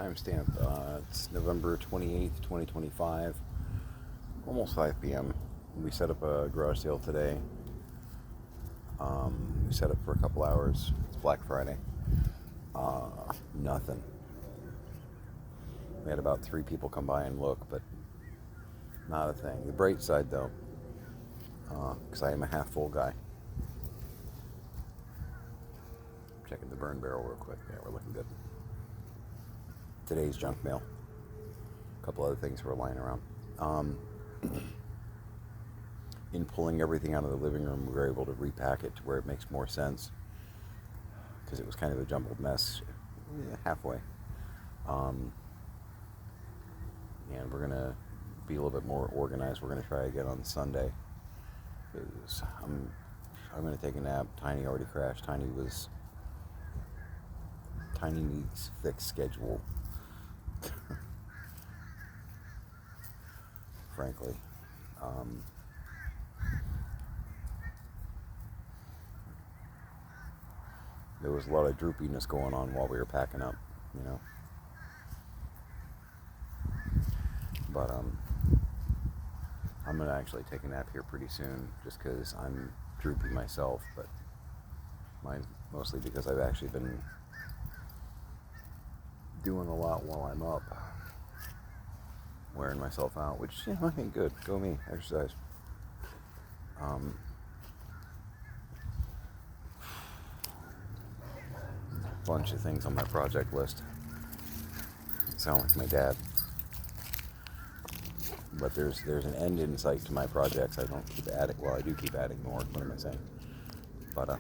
timestamp. It's November 28th, 2025, almost 5 p.m. We set up a garage sale today. We set up for a couple hours. It's Black Friday. Nothing. We had about 3 people come by and look, but not a thing. The bright side, though, because I am a half full guy. Checking the burn barrel real quick. Yeah, we're looking good. Today's junk mail. A couple other things were lying around. In pulling everything out of the living room, we were able to repack it to where it makes more sense, because it was kind of a jumbled mess halfway. And we're going to be a little bit more organized. We're going to try again on Sunday, because I'm going to take a nap. Tiny already crashed. Tiny needs fixed schedule. Frankly. There was a lot of droopiness going on while we were packing up, But I'm going to actually take a nap here pretty soon, just because I'm droopy myself, but mine's mostly because I've actually been doing a lot while I'm up, wearing myself out, which, I think good. Go me, exercise. Bunch of things on my project list. Sound like my dad. But there's an end in sight to my projects. I don't keep adding. Well, I do keep adding more. What am I saying? But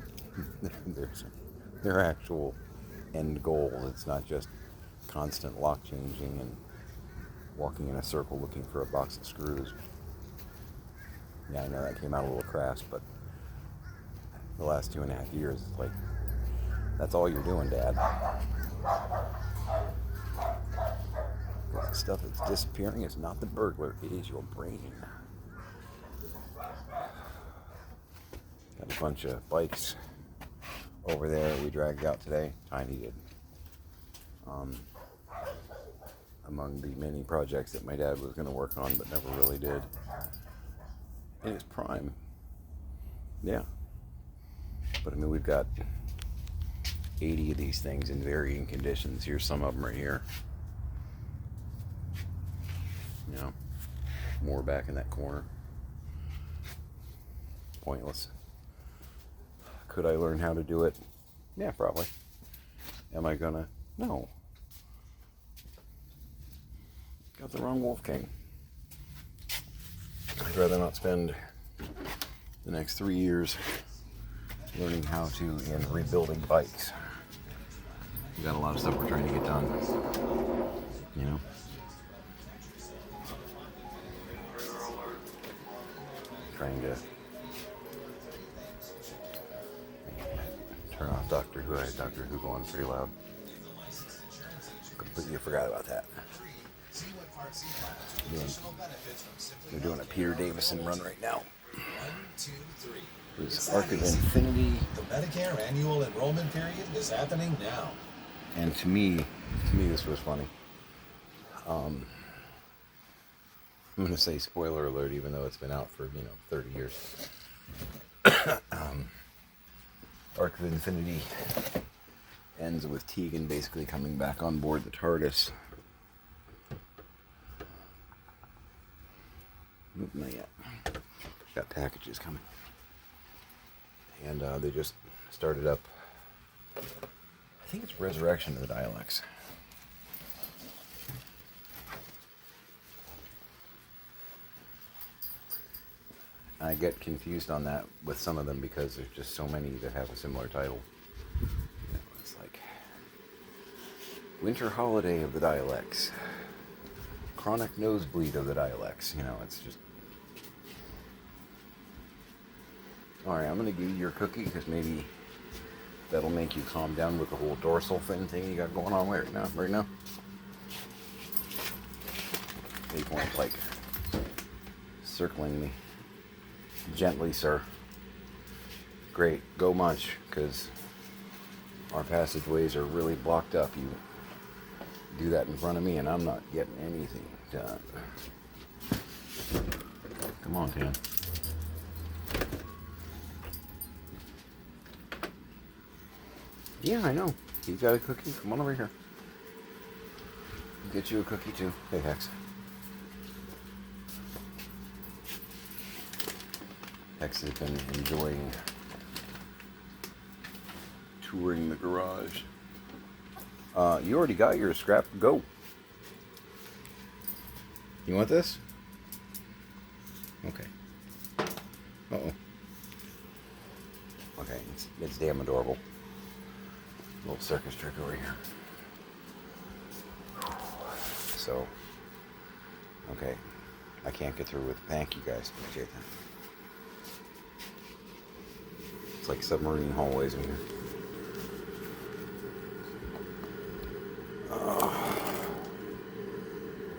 there's their actual end goal. It's not just constant lock changing and walking in a circle looking for a box of screws. Yeah, I know that came out a little crass, but the last 2.5 years, it's like, that's all you're doing, Dad. The stuff that's disappearing is not the burglar, it is your brain. Got a bunch of bikes over there we dragged out today. Tiny did. Among the many projects that my dad was going to work on but never really did. In its prime. Yeah. But we've got 80 of these things in varying conditions. Here's some of them right here. More back in that corner. Pointless. Could I learn how to do it? Yeah, probably. Am I gonna? No. Got the wrong Wolf King. I'd rather not spend the next 3 years learning how to and rebuilding bikes. We got a lot of stuff we're trying to get done. Trying to turn off Doctor Who. I had Doctor Who going pretty loud. Completely forgot about that. We're doing a Peter Davison run right now. It's Arc of Infinity. The Medicare annual enrollment period is happening now. And to me this was funny. I'm going to say spoiler alert, even though it's been out for, 30 years. Arc of Infinity ends with Tegan basically coming back on board the TARDIS. Not yet. Got packages coming. And they just started up, I think it's Resurrection of the Daleks. I get confused on that with some of them because there's just so many that have a similar title. It's like Winter Holiday of the Daleks, Chronic Nosebleed of the Daleks. It's just... Alright, I'm going to give you your cookie because maybe that'll make you calm down with the whole dorsal fin thing you got going on right now. They weren't like circling me. Gently, sir. Great, go munch, because our passageways are really blocked up. You do that in front of me, and I'm not getting anything done. Come on, Tan. Yeah, I know. You got a cookie? Come on over here. I'll get you a cookie too. Hey, Hex. Hex has been enjoying touring the garage. You already got your scrap. Go. You want this? Okay. Uh-oh. Okay, it's damn adorable. Little circus trick over here. So, okay. I can't get through with thank you guys. Appreciate that. It's like submarine hallways in here.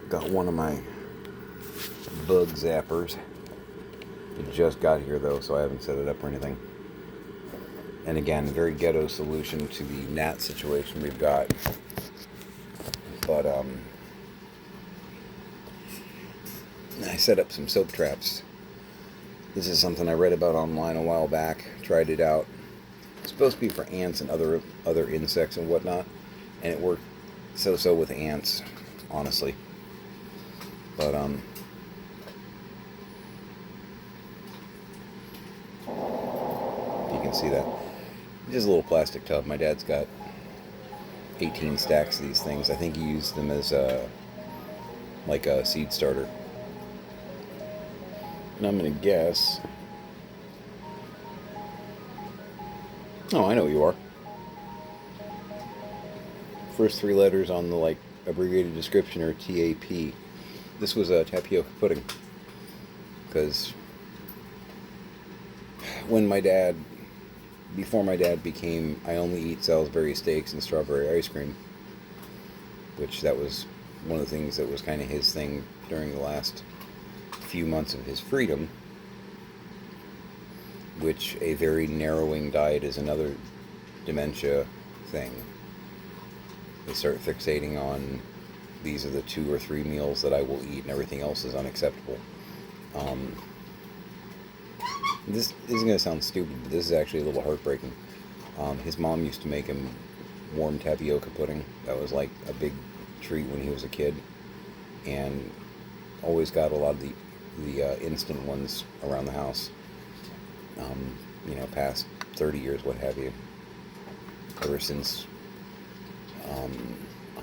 Got one of my bug zappers. It just got here though, so I haven't set it up or anything. And again, very ghetto solution to the gnat situation we've got. But I set up some soap traps. This is something I read about online a while back. Tried it out. It's supposed to be for ants and other insects and whatnot, and it worked so with ants, honestly. But you can see that. Just a little plastic tub. My dad's got 18 stacks of these things. I think he used them as like a seed starter. And I'm gonna guess. Oh, I know who you are. First three letters on the like abbreviated description are TAP. This was a tapioca pudding. Because before my dad became I only eat Salisbury steaks and strawberry ice cream, which that was one of the things that was kind of his thing during the last few months of his freedom, which a very narrowing diet is another dementia thing. They start fixating on these are the 2 or 3 meals that I will eat and everything else is unacceptable. This isn't going to sound stupid, but this is actually a little heartbreaking. His mom used to make him warm tapioca pudding. That was like a big treat when he was a kid, and always got a lot of the instant ones around the house. Past 30 years, what have you. Ever since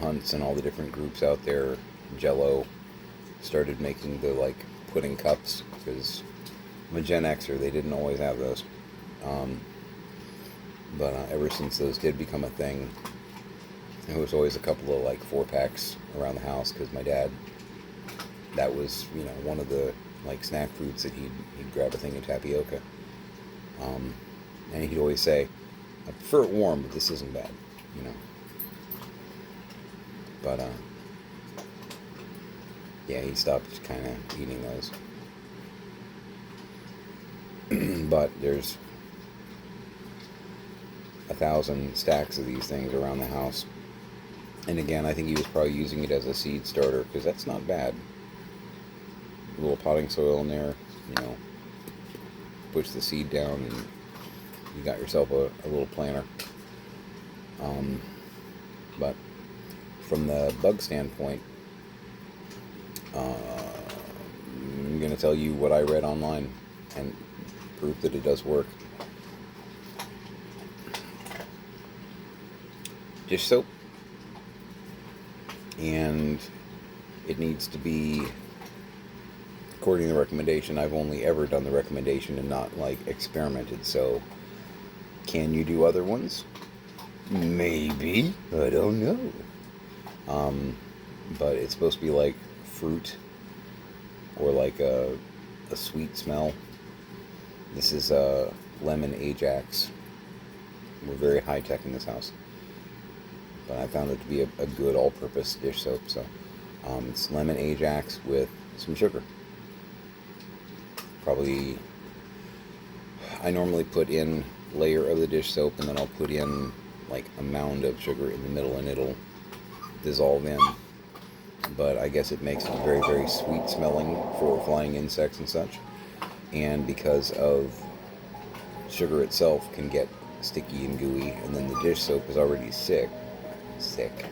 Hunts and all the different groups out there, Jell-O started making the like pudding cups, because I'm a Gen Xer, they didn't always have those. But ever since those did become a thing, there was always a couple of like 4-packs around the house, because my dad, that was one of the like snack foods that he'd grab a thing of tapioca. And he'd always say, I prefer it warm, but this isn't bad, But, yeah, he stopped kind of eating those. But there's 1,000 stacks of these things around the house. And again, I think he was probably using it as a seed starter, because that's not bad. A little potting soil in there, push the seed down, and you got yourself a little planter. But from the bug standpoint, I'm going to tell you what I read online and proof that it does work. Dish soap, and it needs to be, according to the recommendation, I've only ever done the recommendation and not like experimented, so can you do other ones? Maybe, I don't know. But it's supposed to be like fruit or like a sweet smell. This is lemon Ajax. We're very high tech in this house, but I found it to be a good all-purpose dish soap. So it's lemon Ajax with some sugar. Probably, I normally put in layer of the dish soap, and then I'll put in like a mound of sugar in the middle, and it'll dissolve in. But I guess it makes it very, very sweet smelling for flying insects and such. And because of sugar itself can get sticky and gooey, and then the dish soap is already sick. It's sick.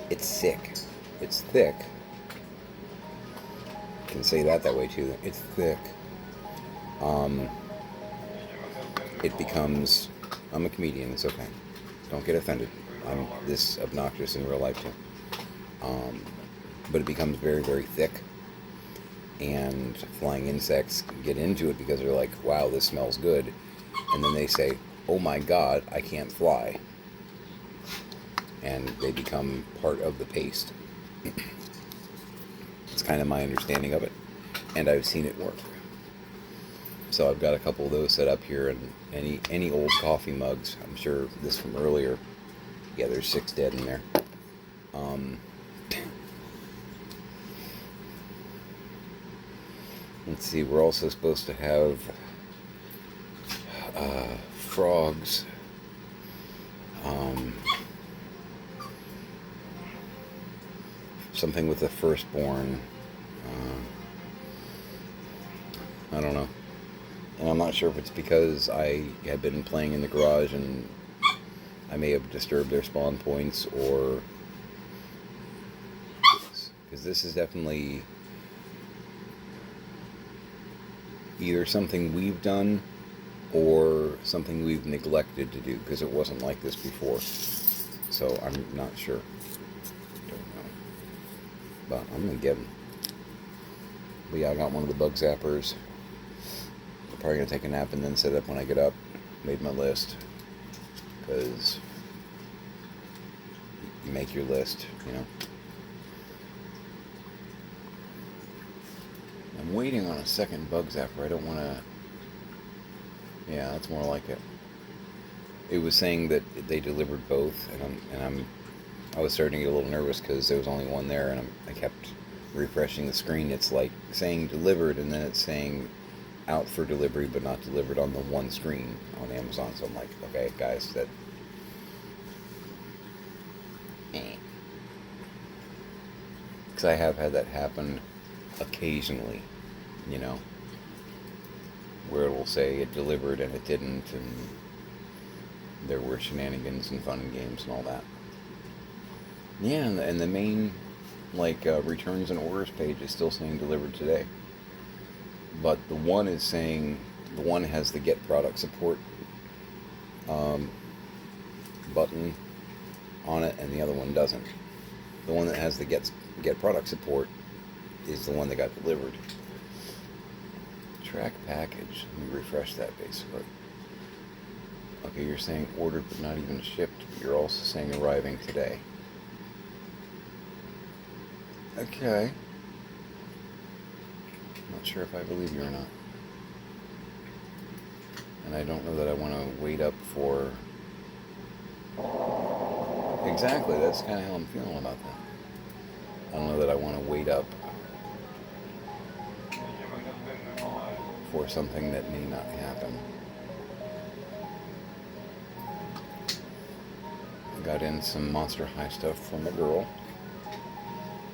It's thick. Can say that way too. It's thick. It becomes. I'm a comedian. It's okay. Don't get offended. I'm this obnoxious in real life too. But it becomes very, very thick, and flying insects get into it because they're like, "Wow, this smells good," and then they say, "Oh my God, I can't fly," and they become part of the paste. It's kind of my understanding of it, and I've seen it work. So I've got a couple of those set up here, and any old coffee mugs. I'm sure this from earlier. Yeah, there's 6 dead in there. Let's see. We're also supposed to have frogs. Something with the firstborn. I don't know. And I'm not sure if it's because I have been playing in the garage and I may have disturbed their spawn points, or because this is definitely either something we've done or something we've neglected to do, because it wasn't like this before. So I'm not sure. Don't know. But I'm going to get them. But yeah, I got one of the bug zappers. I'm probably going to take a nap and then set up when I get up. Made my list. Because you make your list, you know. I'm waiting on a second bug zapper. I don't want to... Yeah, that's more like it. It was saying that they delivered both, and I was starting to get a little nervous because there was only one there, and I kept refreshing the screen. It's like saying delivered, and then it's saying out for delivery, but not delivered on the one screen on Amazon. So I'm like, okay, guys, that... Because I have had that happen occasionally, you know, where it will say it delivered and it didn't, and there were shenanigans and fun and games and all that. Yeah, and the main, like, returns and orders page is still saying delivered today. But the one is saying, the one has the get product support button on it, and the other one doesn't. The one that has the get product support is the one that got delivered. Track package. Let me refresh that basically. Okay, you're saying ordered but not even shipped. But you're also saying arriving today. Okay. Not sure if I believe you or not. And I don't know that I want to wait up for... Exactly, that's kind of how I'm feeling about that. I don't know that I want to wait up for something that may not happen. I got in some Monster High stuff from a girl,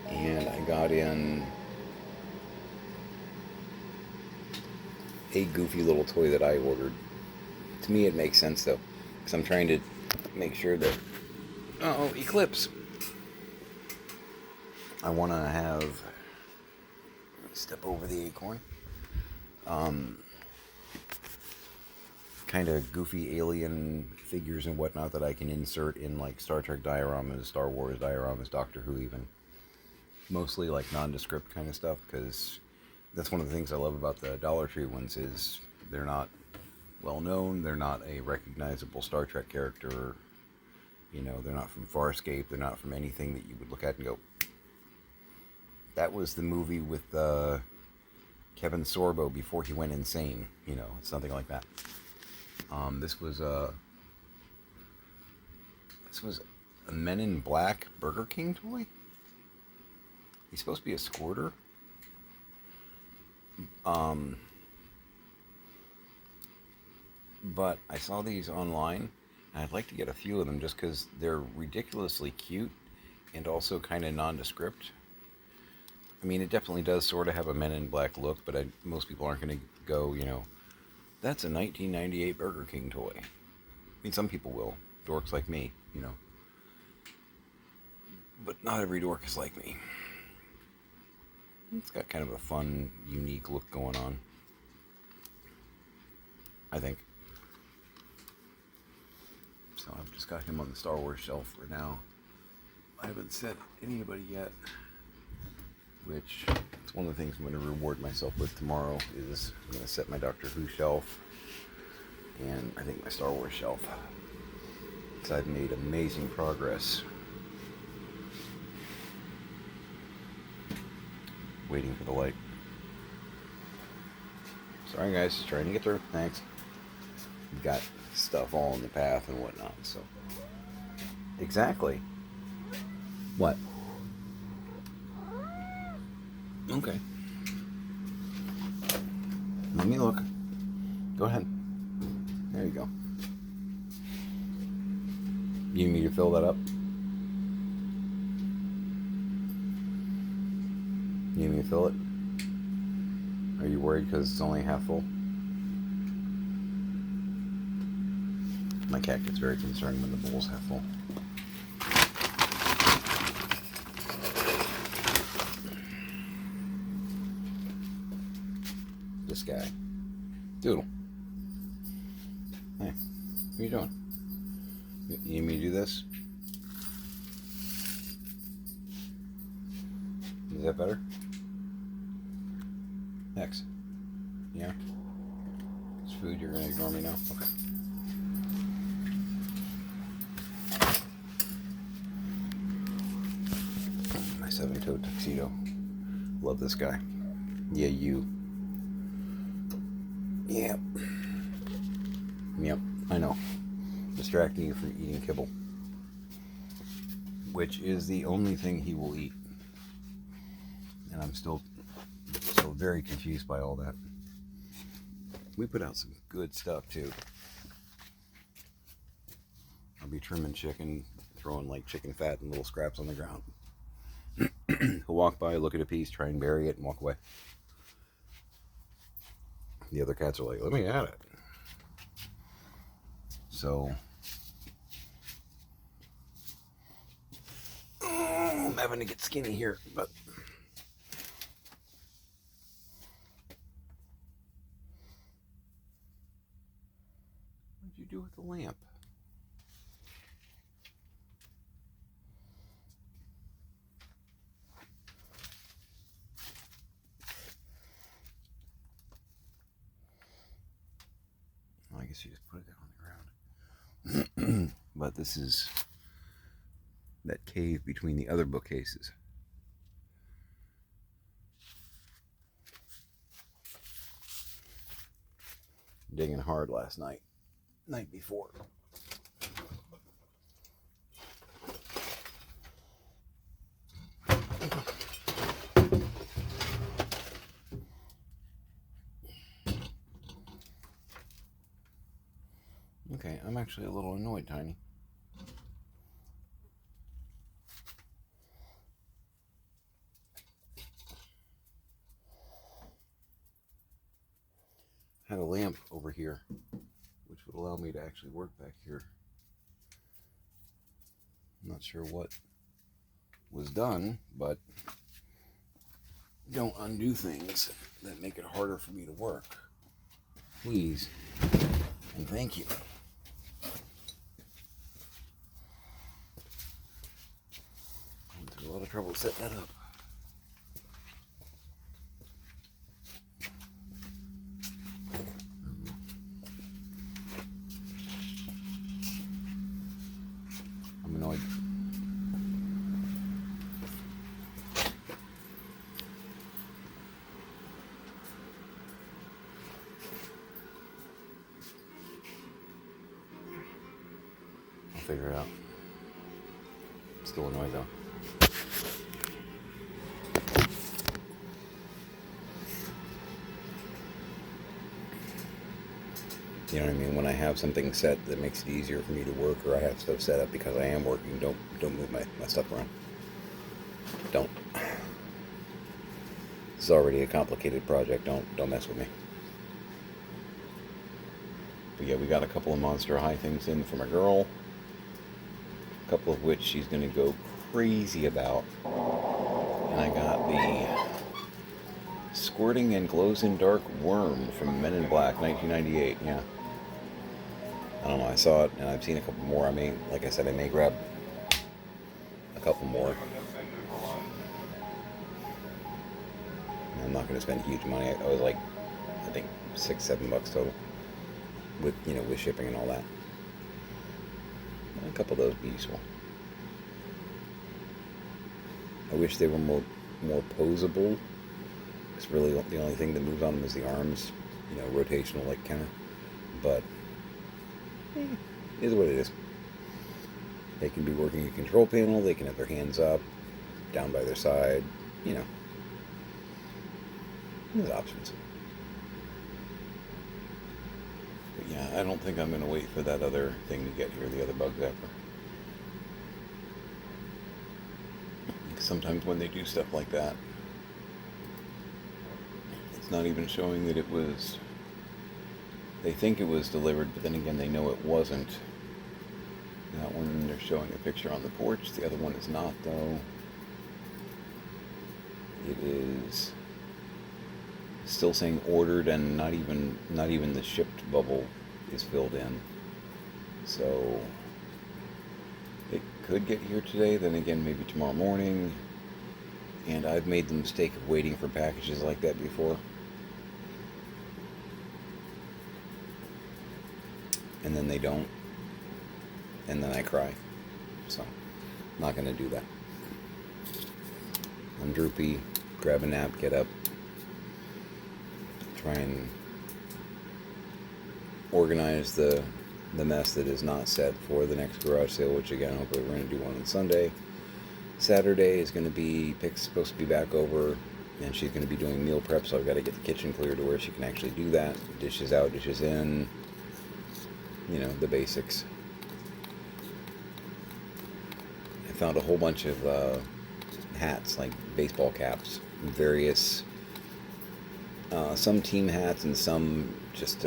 and I got in a goofy little toy that I ordered. To me it makes sense though, because I'm trying to make sure that... Uh-oh, Eclipse! I want to have... Let me step over the acorn. Kind of goofy alien figures and whatnot that I can insert in, like, Star Trek dioramas, Star Wars dioramas, Doctor Who even. Mostly like nondescript kind of stuff, because that's one of the things I love about the Dollar Tree ones is they're not well known, they're not a recognizable Star Trek character, you know, they're not from Farscape, they're not from anything that you would look at and go, that was the movie with Kevin Sorbo before he went insane, you know, something like that. This was a Men in Black Burger King toy. He's supposed to be a squirter. But I saw these online, and I'd like to get a few of them just because they're ridiculously cute, and also kind of nondescript. I mean, it definitely does sort of have a Men in Black look, but most people aren't going to go, that's a 1998 Burger King toy. I mean, some people will, dorks like me, but not every dork is like me. It's got kind of a fun, unique look going on, I think. So I've just got him on the Star Wars shelf for now. I haven't sent anybody yet, which it's one of the things I'm going to reward myself with tomorrow. Is I'm going to set my Doctor Who shelf and I think my Star Wars shelf, because I've made amazing progress. Waiting for the light. Sorry guys, trying to get through. Thanks. Got stuff all in the path and whatnot, so. Exactly. What? Okay. Let me look. Go ahead. There you go. You need me to fill that up? You need me to fill it? Are you worried because it's only half full? My cat gets very concerned when the bowl's half full. This guy. Doodle. Hey, what are you doing? You need me to do this? Is that better? Next. Yeah? It's food, you're gonna ignore me now? Okay. My 7-toed tuxedo. Love this guy. Yeah, you. Yep. Yep, I know. Distracting you from eating kibble. Which is the only thing he will eat. And I'm still very confused by all that. We put out some good stuff too. I'll be trimming chicken, throwing like chicken fat and little scraps on the ground. He'll walk by, look at a piece, try and bury it, and walk away. The other cats are like, let me at it. So, I'm having to get skinny here, but what'd you do with the lamp? Well, I guess you just put it down on the ground. But this is that cave between the other bookcases. Digging hard last night. Night before. Okay, I'm actually a little annoyed, Tiny. Had a lamp over here, which would allow me to actually work back here. I'm not sure what was done, but don't undo things that make it harder for me to work. Please, and thank you. I went through a lot of trouble setting that up. I'm annoyed. I'll figure it out. Still annoyed though. You know what I mean? When I have something set that makes it easier for me to work, or I have stuff set up because I am working, don't move my stuff around. Don't. It's already a complicated project. Don't mess with me. But yeah, we got a couple of Monster High things in from a girl. A couple of which she's going to go crazy about. And I got the Squirting and Glows in Dark Worm from Men in Black, 1998. Yeah. I don't know. I saw it, and I've seen a couple more. I may, like I said, I may grab a couple more. I'm not going to spend huge money. I was like, I think $6-7 total, with with shipping and all that. A couple of those would be useful. I wish they were more posable. It's really the only thing that moves on them is the arms, rotational like kind of. But it is what it is. They can be working a control panel. They can have their hands up, down by their side. There's options. But yeah, I don't think I'm going to wait for that other thing to get here, the other bug zapper. Sometimes when they do stuff like that, it's not even showing that it was... They think it was delivered, but then again, they know it wasn't. That one, they're showing a picture on the porch. The other one is not, though. It is still saying ordered, and not even the shipped bubble is filled in. So it could get here today, then again maybe tomorrow morning. And I've made the mistake of waiting for packages like that before, and then they don't, and then I cry. So I'm not going to do that. I'm droopy. Grab a nap, get up, try and organize the mess that is not set for the next garage sale, which again, hopefully we're going to do one on Sunday. Saturday is going to be, Pick's supposed to be back over, and she's going to be doing meal prep, so I've got to get the kitchen clear to where she can actually do that. Dishes out, dishes in, the basics. I found a whole bunch of hats, like baseball caps, various, some team hats and some just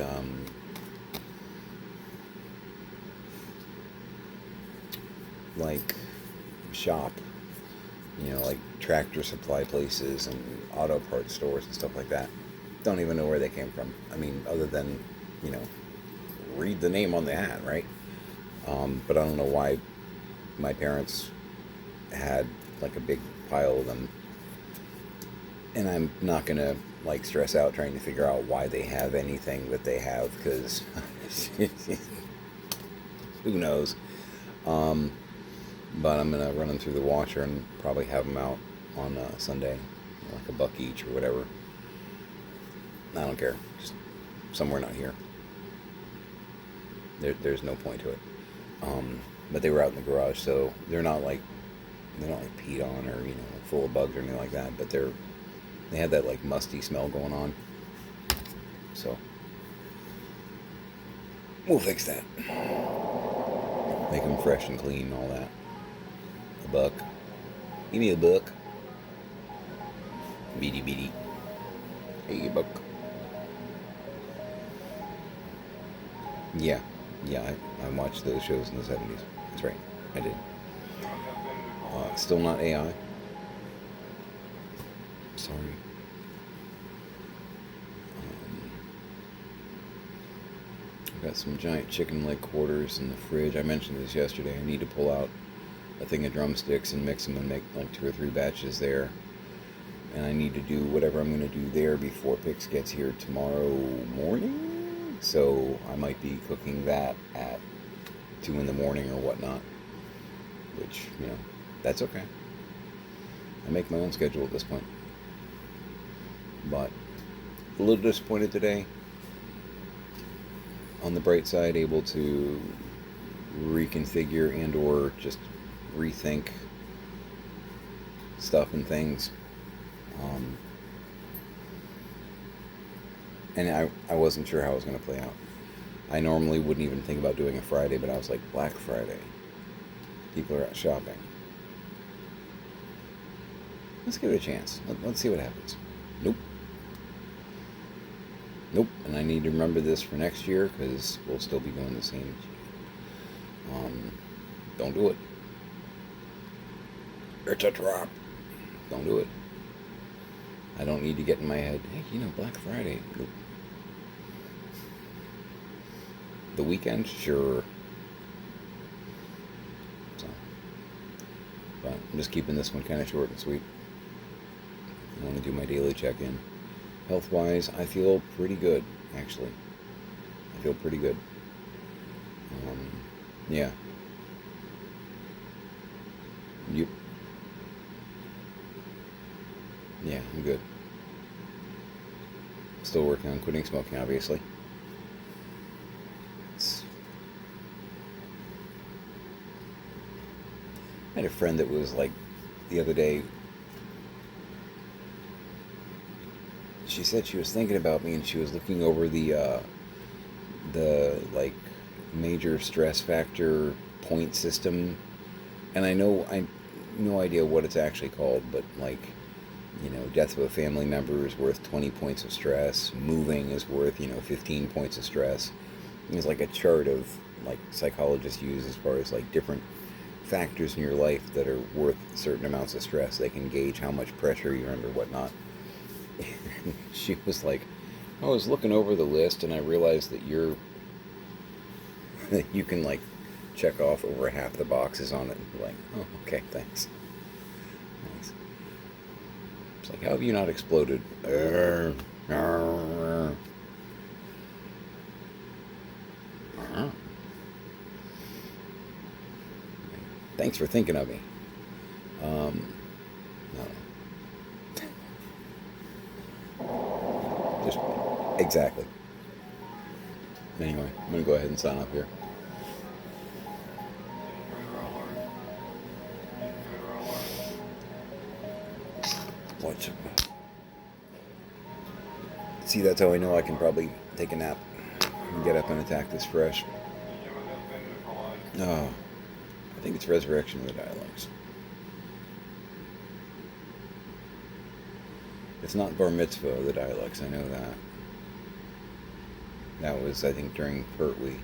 like shop, like tractor supply places and auto parts stores and stuff like that. Don't even know where they came from. I mean, other than, read the name on the hat, right? But I don't know why my parents had like a big pile of them. And I'm not going to like stress out trying to figure out why they have anything that they have, because who knows. But I'm going to run them through the washer and probably have them out on Sunday, like $1 each or whatever. I don't care. Just somewhere not here. There's no point to it. But they were out in the garage, so they're not like peed on or full of bugs or anything like that. But they have that like musty smell going on. So we'll fix that. Make them fresh and clean and all that. $1. Give me $1. Beady beady. Hey, $1. Yeah, I watched those shows in the 70s. That's right, I did. Still not AI. Sorry. I've got some giant chicken leg quarters in the fridge. I mentioned this yesterday. I need to pull out a thing of drumsticks and mix them and make like 2 or 3 batches there. And I need to do whatever I'm going to do there before Pix gets here tomorrow morning. So I might be cooking that at 2 in the morning or whatnot. Which, that's okay. I make my own schedule at this point. But a little disappointed today. On the bright side, able to reconfigure and or just rethink stuff and things. And I wasn't sure how it was going to play out. I normally wouldn't even think about doing a Friday, but I was like, Black Friday. People are out shopping. Let's give it a chance. Let's see what happens. Nope. Nope. And I need to remember this for next year because we'll still be doing the same. Don't do it. It's a trap. Don't do it. I don't need to get in my head, hey, Black Friday. Nope. The weekend? Sure. So, but I'm just keeping this one kind of short and sweet. I want to do my daily check-in. Health-wise, I feel pretty good, actually. I feel pretty good. Yeah. Yep. Yeah, I'm good. Still working on quitting smoking, obviously. I had a friend that was like, the other day, she said she was thinking about me and she was looking over the like major stress factor point system, and I no idea what it's actually called, but like, death of a family member is worth 20 points of stress, moving is worth 15 points of stress. It's like a chart of like psychologists use as far as like different factors in your life that are worth certain amounts of stress. They can gauge how much pressure you're under, whatnot. She was like, I was looking over the list and I realized that you can like check off over half the boxes on it and be like, oh, okay, thanks. It's like, how have you not exploded? Thanks for thinking of me. No. Just exactly. Anyway, I'm gonna go ahead and sign off here. Watch. See, that's how I know I can probably take a nap and get up and attack this fresh. Oh, I think it's Resurrection of the Dialects. It's not Bar Mitzvah of the Dialects, I know that. That was, I think, during Pertwee.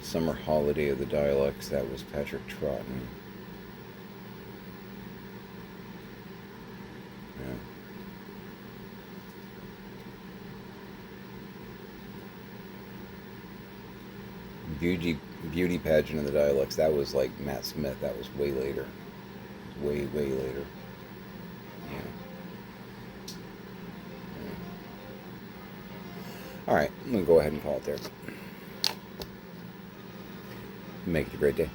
Summer Holiday of the Dialects, that was Patrick Troughton. Yeah. Beauty Pageant of the Dialects, that was like Matt Smith, that was way later. Way, way later. Yeah. Alright, I'm going to go ahead and call it there. Make it a great day.